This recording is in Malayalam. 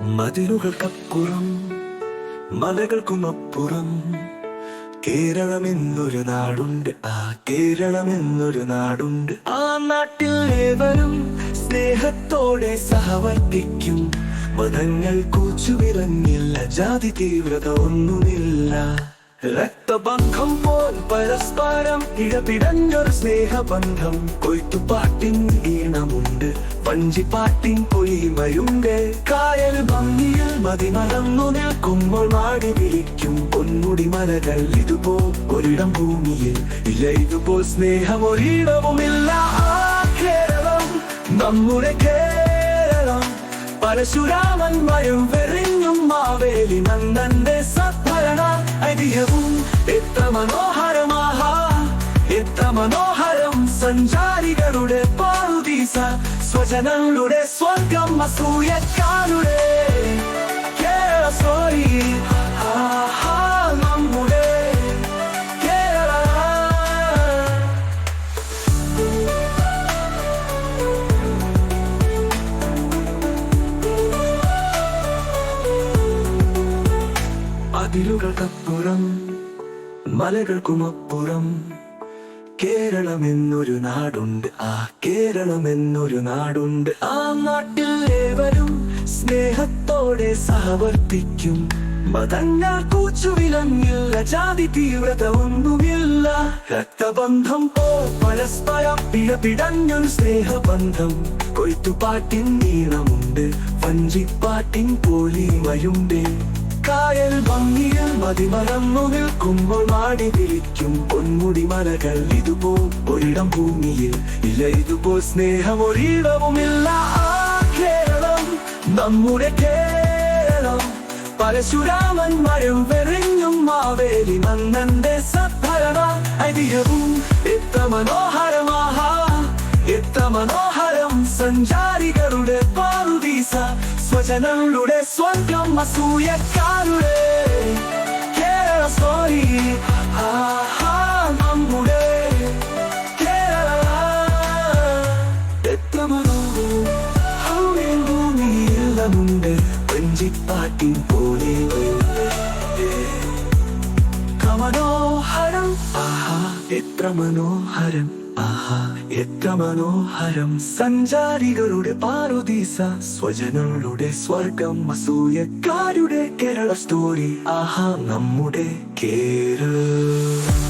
മതിലുകൾക്കപ്പുറം മലകൾക്കുമപ്പുറം കേരളമെന്നൊരു നാടുണ്ട്. കേരളമെന്നൊരു നാടുണ്ട്. ആ നാട്ടിൽ ഏവരും സ്നേഹത്തോടെ സഹവർത്തിക്കും. മതങ്ങൾ കൂച്ചുവിലങ്ങില്ല, ജാതി തീവ്രത ഒന്നുമില്ല. രക്തബന്ധം പോൽ പരസ്പരം ഇടപിടഞ്ഞൊരു സ്നേഹബന്ധം. കൊയ്ത്തുപാട്ടിൻ ഈണമുണ്ട്, വഞ്ചിപ്പാട്ടിൻ പൊലിമയുണ്ട്. കായൽ ഭംഗിയിൽ മതിമറന്നു നിൽക്കുമ്പോൾ മാടി വിളിക്കും പൊന്മുടി മലകൾ. ഇതുപോൽ ഒരിടം ഭൂമിയിൽ ഇല്ല, ഇതുപോൽ സ്നേഹം ഒരിടവുമില്ല. ആ കേരളം നമ്മുടെ കേരളം, പരശുരാമൻ വരും വെറിഞ്ഞും മാവേലി നന്ദന്റെ സത്ഭരണ ഐതിഹ്യവും എത്ര മനോഹരമാഹാ, എത്ര മനോഹരം. സഞ്ചാരികളുടെ പാറുദീസ, സ്വജനങ്ങളുടെ സ്വർഗം, അസൂയക്കാരുടെ കേരള സ്റ്റോറി. നമ്മുടെ അതിരുകൾക്കപ്പുറം മലകൾക്കുമപ്പുറം കേരളമെന്നൊരു നാടുണ്ട്. കേരളമെന്നൊരു നാടുണ്ട്. ആ നാട്ടിൽ ഏവരും സ്നേഹത്തോടെ സഹവർത്തിക്കും. മതങ്ങൾ കൂച്ചുവിലങ്ങില്ല, ജാതി തീവ്രത ഒന്നുമില്ല. രക്തബന്ധം പോ പരസ്പരം ഇടപിടഞ്ഞൊരു സ്നേഹബന്ധം. കൊയ്ത്തുപാട്ടിൻ ഈണമുണ്ട്, വഞ്ചിപ്പാട്ടിൻ പൊലിമയുണ്ട്. കായൽ ഭംഗിയിൽ മതിമറന്നു നിൽക്കുമ്പോൾ മാടി വിളിക്കും പൊന്മുടി മലകൾ. ഇതുപോൽ ഒരിടം ഭൂമിയിൽ ഇല്ല, ഇതുപോൽ സ്നേഹം ഒരിടവുമില്ല. ആ കേരളം നമ്മുടെ കേരളം, പരശുരാമൻ വരും വെറിഞ്ഞും മാവേലി നന്ദന്റെ സത്ഭരണ ഐതിഹ്യവും എത്ര മനോഹരമാഹാ, എത്ര മനോഹരം. സഞ്ചാരികളുടെ പാറുദീസ, സ്വജനങ്ങളുടെ സ്വർഗം, അസൂയക്കാരുടെ കേരള സ്റ്റോറി. നമ്മുടെ കേരള എത്ര മനോഹരം. ഭൂമിയിലുണ്ട് വഞ്ചിപ്പാട്ടിൻ പോലെ മനോഹരം. എത്ര മനോഹരം, എത്ര മനോഹരം. സഞ്ചാരികളുടെ പാറുദീസ, സ്വജനങ്ങളുടെ സ്വർഗം, അസൂയക്കാരുടെ കേരള സ്റ്റോറി. നമ്മുടെ കേരളം.